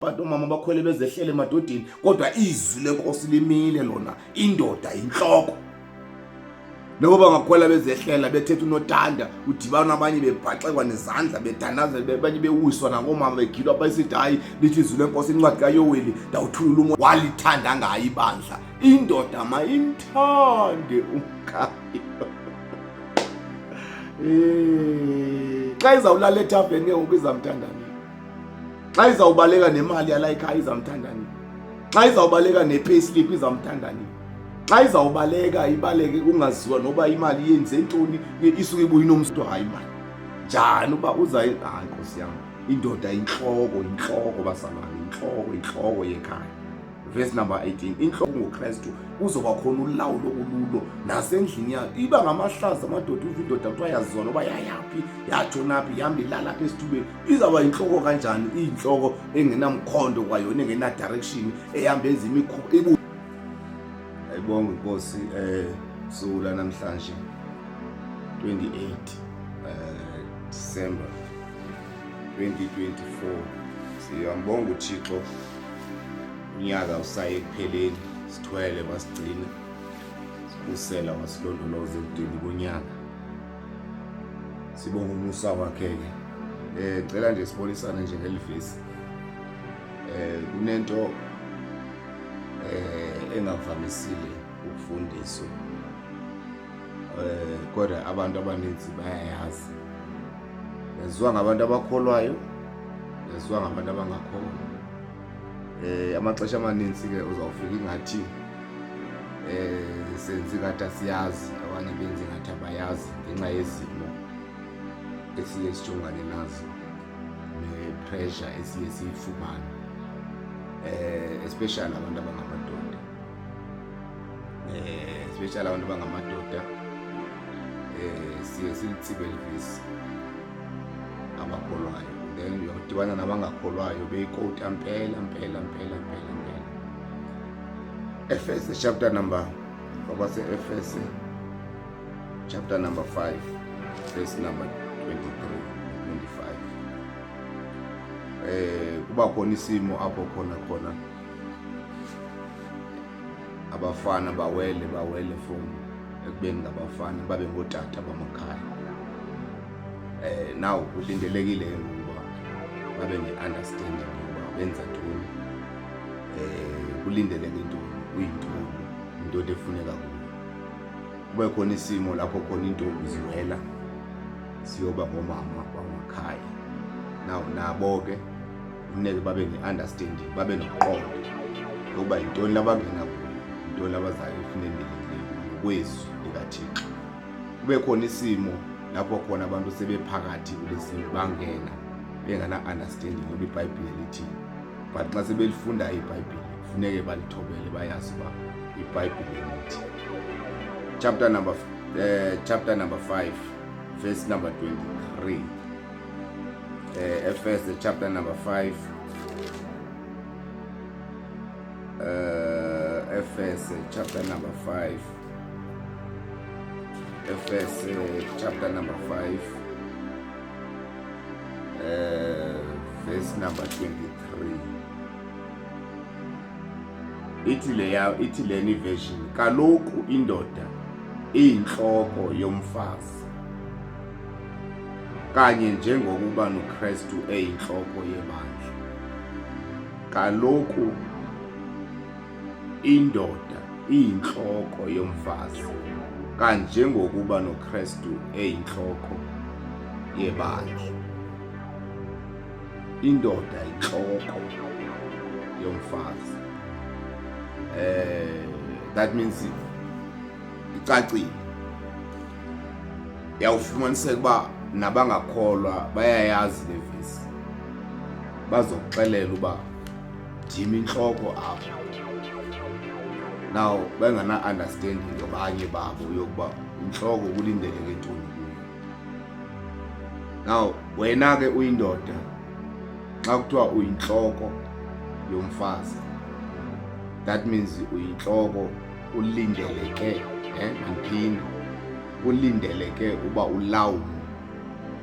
abantu omama bakhwele bezehlele emadodeni, kodwa izwi lenkosi limile lona. Indoda inhloko. Nabo bangakhwela bezehlela bethetha uNotanda, udibana abanye bebhaxekwa nezandla bedandaza, abanye bewiswa nangomama begilwa bayisithi hayi lithi izwi lenkosi. Incwadi kaYoweli ndawuthulula umoya walithanda ngayo ibandla. Indoda mayimthande umkayo. Xa izawulala ethaveni ke ngoku izamthanda nini? Xa izawubaleka nemali yala ekhaya izamthanda nini? Xa izawubaleka ne-payslip izamthanda nini? Xa izawubaleka ibaleke kungaziwa noba imali yenze ntoni, isuke ibuye inomsindo hayi imali. Njani uba hayi Nkosi yami, indoda inhloko basalwane, inhloko yekhaya. Verse number 18, inhloko ngoKristu uzoba khona ulawulo olulo nasendlini yakhe. Iba ngamahlazo amadoda, uva indoda kuthiwa yaziwa noba yayaphi, yatshonaphi, yahamba ilala apha esithubeni. Izawuba inhloko kanjani? Iyinhloko engenamkhondo kwayona, engena direction, ehamba enza imikhuba. Ayibonge Nkosi. Sula namhlanje 28 December 2024. Siyambonga uThixo, unyaka usaye ekupheleni, sithwele wasigcina, sibusela wasilondoloza ekudeni konyaka. Sibonga umusa wakhe-ke. Cela nje sibonisane nje ngelivesi. Kunento engavamisile ukufundiswa, kodwa abantu abaninzi bayayazi. Yaziwa ngabantu abakholwayo, yaziwa ngabantu abangakholwa. Amaxesha amaninzi-ke uzawufika ingathi senze ngathi asiyazi, abanye benze ngathi abayazi ngenxa yezimo esiye sijongane nazo ne-pressure esiye siyifumane, especially abantu abangamadoda. Siye silitsibe livesi abakholwayo, then uyawudibana nabangakholwayo beyikota mpela. Efese chapter number 5 verse number 23-25. Kuba khona isimo apho khona abafana bawele from ekubeni ngabafana babe ngotata bamakhaya. Now kulindelekile ukuba babe ne-understanding ukuba benza ntoni, kulindeleke ntoni, kuyintoni into efuneka kuyo. Kube khona isimo lapho khona intombi ziwela siyoba ngomama bamakhaya. Now nabo-ke kufuneka babe ne-understanding, babe nokuqonda ukuba yintoni labangena kuyo, yintoni labazayo efunendelekileyo ngokwezwi likaThixo. Kube khona isimo lapho khona abantu sebephakathi kulesimo bangena bengana-understanding ngoba iBhayibhile lithi, but xa sebelifunda iBhayibhile kufuneke balithobele, bayazi uba iBhayibhile lithi. Chapter number 5 verse number 23. Efese chapter number 5. Efese chapter number 5. Verse number 23. Ithi leni version, kaloku indoda iyinhloko yomfazi, kanye njengokuba noKristu eyinhloko yebandla. Kaloku indoda iyinhloko yomfazi, kanje ngokuba noKristu eyinhloko yebandla. Indoda inhloko yomfazi. That means icacile. Yawufumaniseka uba nabangakholwa bayayazi le vesi, bazokuxelela uba ndim inhloko apha. Now bengana-understanding abanye babo yokuba inhloko kulindeleke ntoni kuyo. Now wena-ke uyindoda, xa kuthiwa uyinhloko yomfazi, that means uyinhloko, ulindeleke mandiphinde, ulindeleke uba ulawulo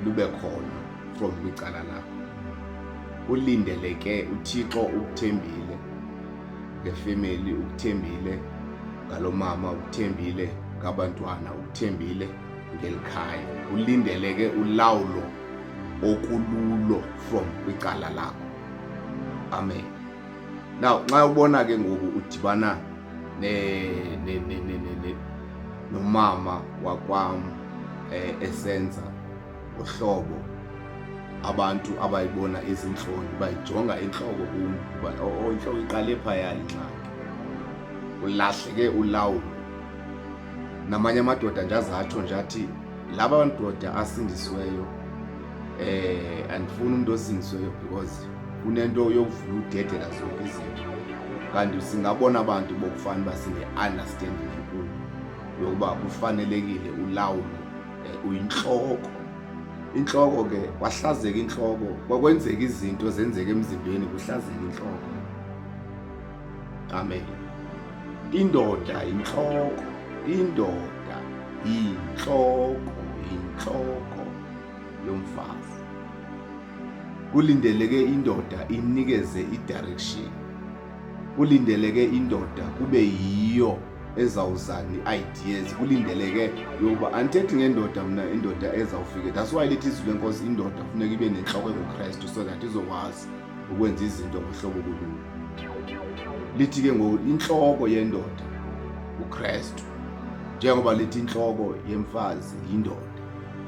lube khona from kwicala lakho. ulindeleke uThixo ukuthembile ngefamily, ukuthembile ngalomama, ukuthembile ngabantwana, ukuthembile ngelikhaya, ulindeleke ulawulo okululo from kwicala lakho. Amen. Now nxa ubona ke ngoku udibana nomama wakwam esenza uhlobo, abantu abayibona izinhloni bayijonga inhloko kuba inhloko iqale phaya ingxaki, ulahleke ulawulo. Namanye amadoda njazatsho njathi laba madoda asindisiweyo andifuni umuntu osindisiweyo because kunento yokuvula udedela zonke izinto, kanti singabona abantu bokufana basine-understanding enkulu yokuba kufanelekile ulawulo uyinhloko. Inhloko ke wahlazeka inhloko, kwakwenzeka izinto zenzeka emzimbeni kuhlazeka inhloko. Amen. Indoda inhloko, indoda inhloko yomfazi. Kulindeleke indoda inikeze idirection, kulindeleke indoda kube yiyo ezawuzana i-ideas, kulindeleke yokuba andithethi ngendoda mna indoda ezawufika. That's why lithi izwi lenkosi indoda kufuneka ibe nenhloko enguKristu so that izokwazi ukwenza izinto ngohlobo kulula. Lithi ke ngoku inhloko yendoda uKristu, njengoba lithi inhloko yemfazi yindoda.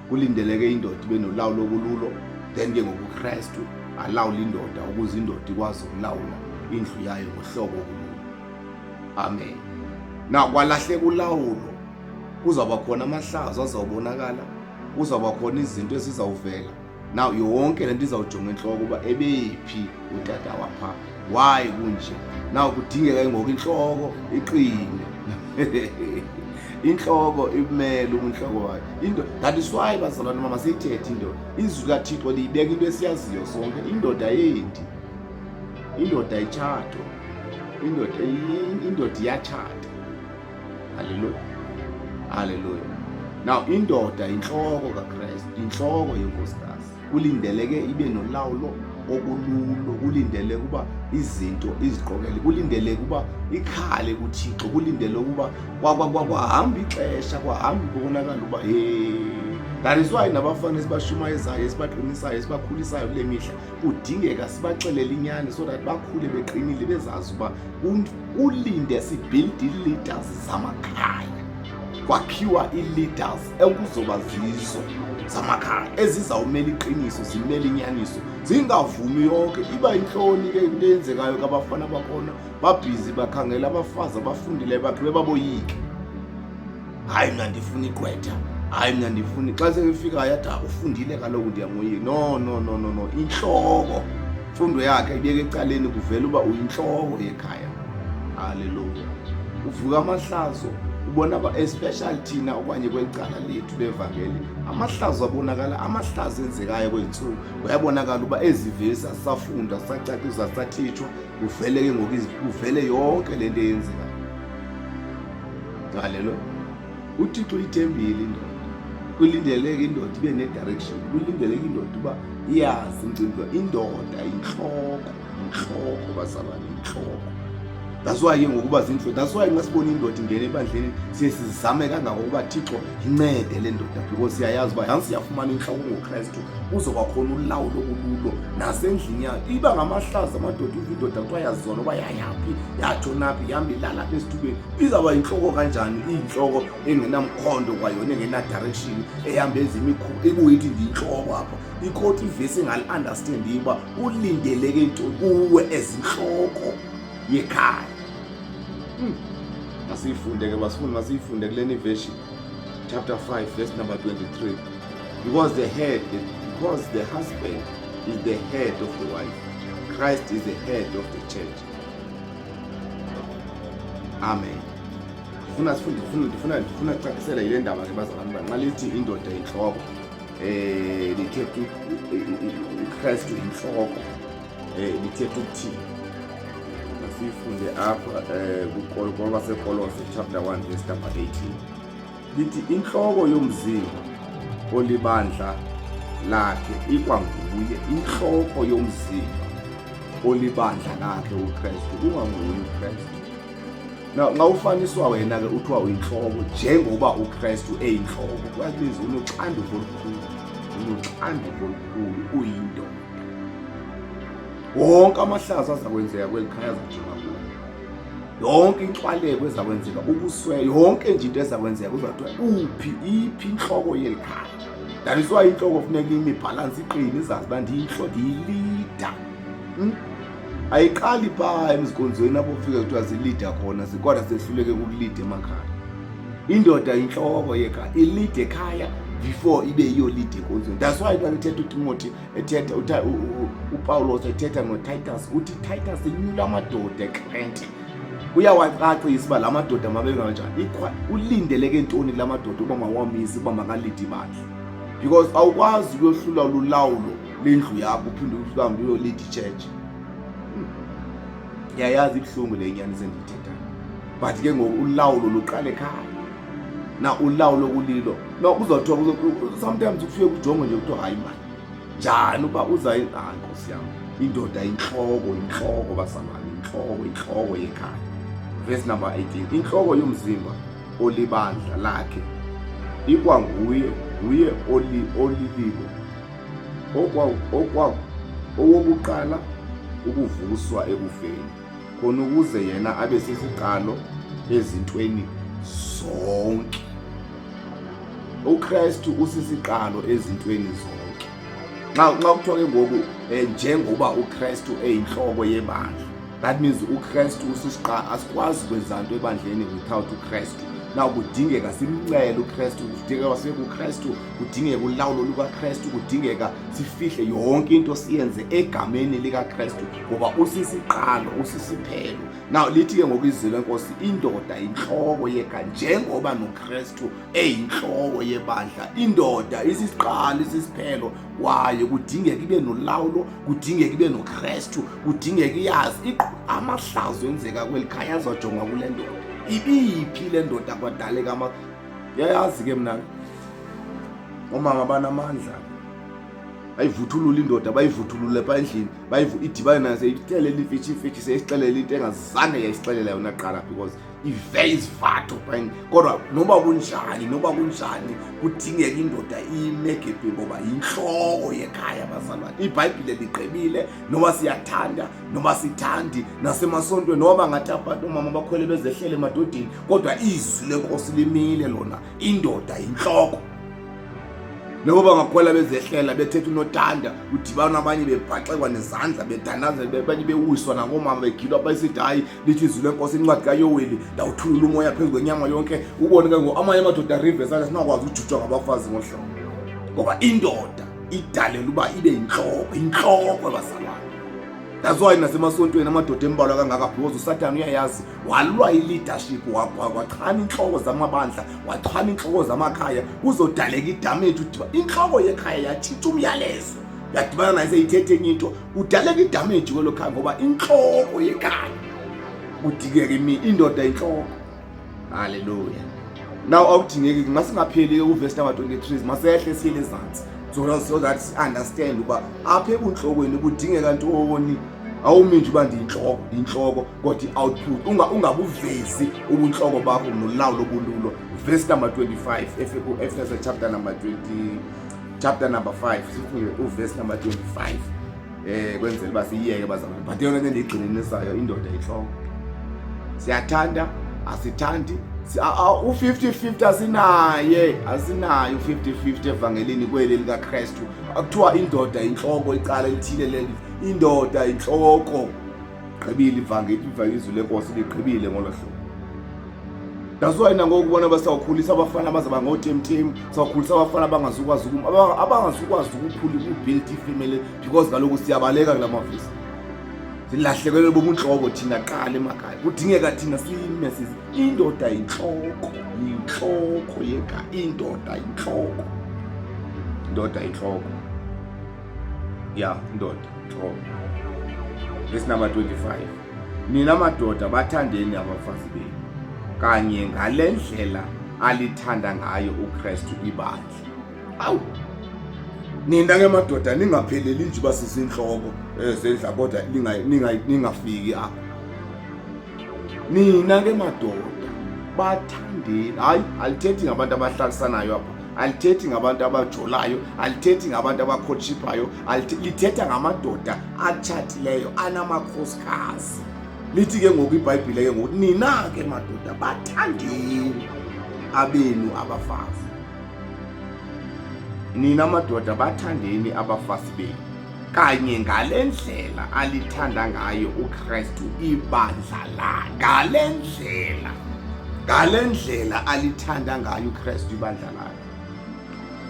Kulindeleke indoda ibe nolawulo okululo, then ke ngoku uKristu alawula indoda ukuze indoda ikwazi ukulawula indlu yayo ngohlobo kulula. Amen. Na kwalahleka ulawulo, kuzawuba khona amahlazo azawubonakala, kuzawuba khona izinto ezizawuvela. Now yonke lento izawujonga enhloko uba ebephi utata wapha, why kunje. Now kudingeka ngoku inhloko iqine inhloko imele umhloko wayo into. That is why bazalwane mama siyithethe into, izwi kaThixo liyibeka into esiyaziyo sonke. Indoda yendi, indoda ayitshato, indoda iyatshata. Hallelujah, hallelujah. Now indoda inhloko kaKristu, inhloko yenkosikazi. Kulindeleke ibe nolawulo okululo, kulindeleke ukuba izinto iziqokele, kulindeleke ukuba ikhale kuThixo, kulindeleke ukuba kwahamba ixesha, kwahamba kubonakala uba that is why nabafana esibashumayezayo, esibaqinisayo, esibakhulisayo kule mihla kudingeka sibaxelele inyani so that bakhule beqinile bezazi uba ulinde sibuild i-leaders zamakhaya, kwakhiwa i-leaders ekuzoba zizo zamakhaya ezizawumela iqiniso, zimele inyaniso, zingavumi yonke. Iba inhloni ke into eyenzekayo kabafana bakhona, babhizi bakhangela abafazi abafundileyo bakhe baboyike. Hayi mna ndifuna igqwetha, hayi mna ndifuna xa sekufika yathi ufundile kaloku ndiyamoyika. No, inhloko imfundo yakhe ibeke ecaleni, kuvela uba uyinhloko yekhaya. Haleluya. Uvuka amahlazo, ubona especially thina okanye kwelicala lethu levangeli, amahlazo abonakala, amahlazo enzekayo kwethu uyabonakala uba ezivesi asafunda, sacacisa, sathithwa, kuvele ke ngoku kuvele yonke lento eyenzekayo. Haleluya. uThixo ithembile indoda, kulindeleke indoda ibe ne-direction, kulindeleke indoda uba iyazi incimba. Indoda inhloko bazalwane, inhloko. That's why ke ngokuba zinhloko, that's why nxa sibona indoda ingena ebandleni siye sizame kangako ukuba Thixo incede le ndoda, because siyayazi uba yansi siyafumana inhloko ngoKristu kuzoba khona ulawulo okululo nasendlini yakhe. Iba ngamahlazo amadoda, indoda kuthiwa yazona uba yayaphi, yatshonaphi, yahamba ilala apha esithubeni, izawuba inhloko kanjani? Iyinhloko engenamkhondo kwayona, engena-direction, ehamba ezimikhuba, ebuyithi ndiyinhloko apha. Ikhoti ivesi engali-understandi uba ulindeleke into kuwe ezinhloko yekhaya. Masiyifunde ke basifundi, masiyifunde kule version chapter 5 verse number 23. Because the husband is the head of the wife, Christ is the head of the church. Amen. Ndifuna kucacisela yile ndaba ke bazalwane bami. Nxa lithi indoda inhloko, lithetha uKristu inhloko, lithetha ukuthini? Sifunde apha kwabaseKolose chapter 1 verse number 18. Lithi inhloko yomzimba olibandla lakhe ikwanguye. Inhloko yomzimba olibandla lakhe uKristu unganguye uKristu. Nxa ufaniswa wena-ke uthiwa uyinhloko njengoba uKristu eyinhloko, kwakubiza unoxanduva olukhulu, uyindoda. Wonke amahlazo azakwenzeka kweli khaya azajonga kuwe. Yonke inhlwaleko ezakwenzeka, ubuswele, yonke nje into ezakwenzeka kuzathiwa iphi inhloko yeli khaya. That is why inhloko kufuneka imibhalansi iqine, izazi uba ndiyilida. Ayiqali phaa emzikonzweni apho ufike kuthiwa zilida khona, kodwa sehluleke kukulida emakhaya. Indoda inhloko yekhaya, ilide ekhaya before ibe iyolida enkonzweni. That's why xa ethetha uTimothy, uPawulos ethetha noTitus, uthi Titus inyula amadoda ekrente. Uyawacacisa uba la madoda mabenganjani, ulindeleke ntoni la madoda uba mawamisi uba makalide ibandla. Because awukwazi ukuyohlula ulawulo lendlu yakho uphinde uhambe uyolida ichurch. Yayazi ibuhlungu le nyani sendiyithethayo, but ke ngoku ulawulo luqala ekhaya. Na ulawulo kulilo no uzothiwa sometimes ufike kujonge nje kuthiwa hayi manje njani uba Nkosi yami, indoda inhloko basamani, inhloko yekhaya. Verse number 18, inhloko yomzimba olibandla lakhe ikwanguye olililo owokuqala ukuvuswa ekufeni, khona ukuze yena abe sisiqalo ezintweni zonke. uKristu usisiqalo ezintweni zonke. Nxa kuthiwa ke ngoku njengoba uKristu eyinhloko yebandla, that means uKristu usisiqalo. Asikwazi kwenza into ebandleni without uKristu. Now kudingeka simcele uKristu, kudingeka sibe kuKristu, kudingeka ulawulo lukaKristu, kudingeka sifihle yonke into siyenze egameni likaKristu ngoba usisiqalo, usisiphelo. Now lithi ke ngokuzilo lenkosi, indoda inhloko yekhaya njengoba noKristu eyinhloko yebandla. Indoda isisiqalo, isisiphelo kwaye kudingeka ibe nolawulo, kudingeka ibe noKristu, kudingeka iyazi amahlazo enzeka kweli khaya azojonga kule ndoda. Ibiphi le ndoda kwadaleka yayazi ke mna omama banamandla, bayivuthulula indoda, bayivuthulule pha endlini, idibane nayo seyixelela imfitshi seyixelela into engazange yayixelela yona kuqala, because iveyizivatho phayini. Kodwa noba kunjani kudingeka indoda iyimegebhe ngoba yinhloko yekhaya bazalwane. iBhayibhile liqebile, noba siyathanda noba sithandi, nasemasontweni noba ngathi abantu omama bakhwele bezehlele emadodeni, kodwa izwi lenkosi limile lona, indoda yinhloko. Noba bangakhwela bezehlela bethetha unotanda, udibana abanye bebhaxekwa nezandla, bethandaza, abanye bewiswa nangomama begilwa besithi hayi lithi izwi lenkosi incwadi kaYoweli, ndawuthulula umoya phezu kwenyama yonke. Ubone ke ngoku amanye amadoda rivers athi sinakwazi ujutshwa ngabafazi ngohlobo, ngoba indoda idalela uba ibe inhloko bazalwane. That's why nasemasontweni amadoda embalwa kangaka, because uSathane uyayazi walwa i-leadership, wachana inhloko zamabandla, wachana inhloko zamakhaya, kuzodaleka idamage. Udiba inhloko yekhaya yatshintsha umyalezo, yadibana naye seyithethe enye into, udaleka idamage kwelo khaya ngoba inhloko yekhaya kudingeka indoda inhloko. Hallelujah. Now awudingeki masingapheli uverse number 23, masehle siyele ezantsi so that understand uba apha ebunhlokweni kudingeka ntoni. Awuminje uba ndiyinhloko kodwa i-output ungabuvezi ubunhloko bakho nolawulo bululo. Verse number 25 Efeso chapter number 5 sifunde uverse number 25 kwenzela uba siyiyeke bazalwane. But yona nto ndiyigxininisayo, indoda inhloko. Siyathanda asithandi, u-50-50 asinayo u-50-50 evangelini kweli likaKristu. Akuthiwa indoda inhloko icala elithile leli, indoda inhloko. Gqibile ivangeli lenkosi liqhibile ngolo hlobo. That's why nangoku ubona basawukhulisa abafana abazaba ngoTemtem, sawukhulisa abafana abangazukwazi ukubuild ifamily, because kaloku siyabaleka kula mavisi. Silahlekelwe bobunhloko thina qala emakhaya. Kudingeka thina siyimessage, indoda inhloko yekhaya, indoda inhloko. Yeah, indoda inhloko. Verse number 25. Nina madoda bathandeni abafazi benu kanye ngale ndlela alithanda ngayo uKristu ibandla. Nina ke madoda ningapheleli nje basizinhloko ezendla kodwa ningafiki apha. Nina ke madoda bathandeni. Hayi, alithethi ngabantu abahlalisanayo apha, alithethi ngabantu abajolayo, alithethi ngabantu abakhotshiphayo, lithetha ngamadoda atshatileyo anamakhosikazi. Lithi ke ngoku iBhayibhile ke ngoku nina ke madoda bathandeni abenu abafazi. Nina madoda bathandeni abafazi benu kanye ngale ndlela alithanda ngayo uKristu ibandla lakhe. Ngale ndlela alithanda ngayo uKristu ibandla lakhe.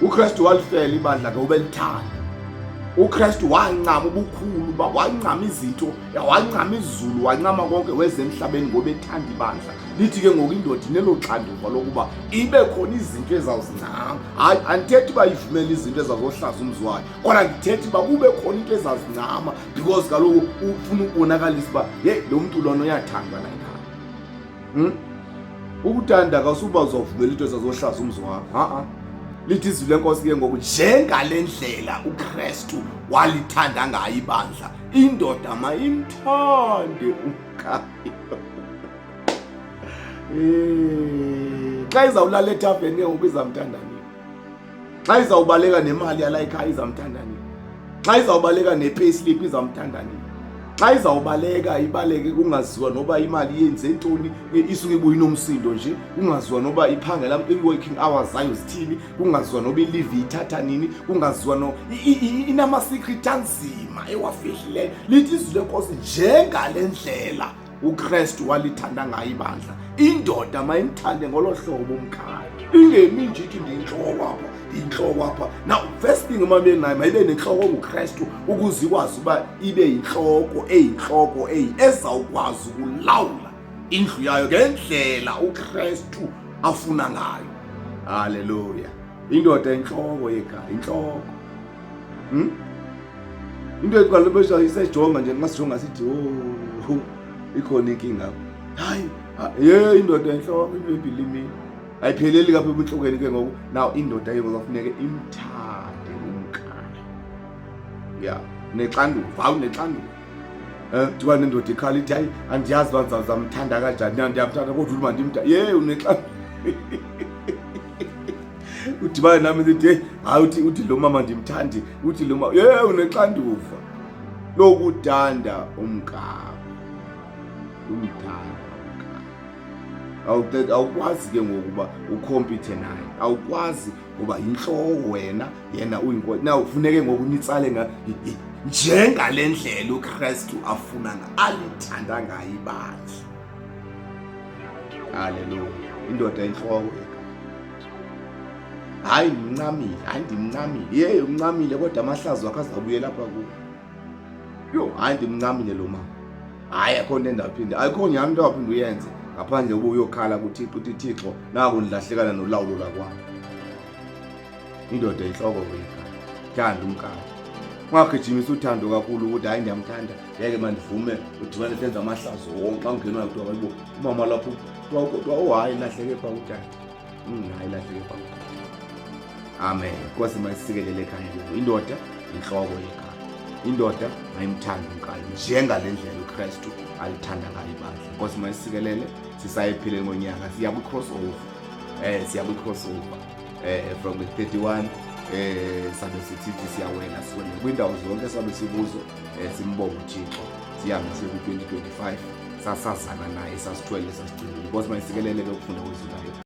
uKristu walifela ibandla lakhe ubelithanda. uKristu wancama ubukhulu, wancama izinto, wancama izulu, wancama konke wezemhlabeni ngoba ethanda ibandla. Lithi ke ngoku indoda inelo xanduva lokuba ibe khona izinto ezawuzincama. Hayi, andithethi uba ivumele izinto ezazohlaza umzi wayo, kodwa ndithethi uba kube khona into ezazincama, because kaloku ufuna ukubonakalisa uba lo mntu lona uyathandwa la ekhaya. Ukuthanda kasuba uzawuvumela into ezazohlaza umzi wakho. Lithi izwi lenkosi ke ngoku njengale ndlela uKristu walithanda ngayo ibandla, indoda mayimthande umkayo. Xa izawulala ethaveni ke ngoku izamthanda nini? Xa izawubaleka nemali yala ekhaya izamthanda nini? Xa izawubaleka ne-payslip izamthanda nini? Xa izawubaleka ibaleke kungaziwa noba imali yenze ntoni, isuke ibuye inomsindo nje, kungaziwa noba iphangela i-working hours zayo zithini, kungaziwa noba ilive ithatha nini, kungaziwa inama-secret anzima ewafihlileyo. Lithi izwi lenkosi njengale ndlela uKristu walithanda ngayo ibandla, indoda mayimthande ngolo hlobo umkayo. Ingemi nje ithi ndiyinhloko apha. Now first thing mayibe nayo mayibe nenhloko nguKristu ukuze ikwazi uba ibe yinhloko ezawukwazi ukulawula indlu yayo ngendlela uKristu afuna ngayo. Haleluya. Indoda inhloko yekhaya, inhloko. Into eqalebesha isejonga nje ngasijonga sithi ikhona inkinga. Hayi, indoda inhloko iBhayibhile imini. Ayipheleli kapha ebuhlokweni ke ngoku. Now indoda ke ngokufuneka imthande umkayo. Yeah, nexanduva, nexanduva. Thiba nendoda ikhala ithi hayi andiyazi uba ndizamthanda kanjani, ndiyamthanda kodwa uba ndimthanda. Unexanduva. Udibane nami sithi hayi uthi lo mama ndimthandi, uthi lo mama unexanduva lokuthanda umkayo. Umthanda. Awukwazi ke ngokuba ukhompithe naye, awukwazi ngoba yinhloko wena, yena uyinkosi. Now ufuneke ngoku nitsale njengale ndlela uKristu afuna alithanda ngayo ibandla. Haleluya. Indoda inhloko. Hayi ndimncamile, uncamile kodwa amahlazo wakhe azawubuye lapha kuyo. Hayi ndimncamile lo mama. Hayi akho nto endaphinde, ayikho nyani into waphinde uyenze ngaphandle uba uyokhala kuThixo uthi Thixo naku ndilahlekana nolawulo lakwami. Indoda inhloko wekhaya, thanda umkayo. Ungagijimisa uthando kakhulu ukuthi hayi ndiyamthanda, ngeke mandivume udibane senza amahlazo wonke. Xa ungenwa kuthiwa hayibo umama lapho kuthiwa hayi lahleke pha uthando. Hayi lahleke pha uthando. Amen. Nkosi mayisikelele ekhaya kuyo. Indoda inhloko yekhaya. Indoda mayimthande umkayo njengale ndlela uKristu alithanda ngayo ibandla. Nkosi mayisikelele sisayephile ngonyaka. Siya kwi-crossover. From the 31 sabe sithi siyawela siwele kwindawo zonke sabe sibuzo simbonga uThixo. Sihambe siye ku-2025 sasazana naye sasithwele sasicingile. Nkosi mayisikelele ke ukufunda kwezwi layo.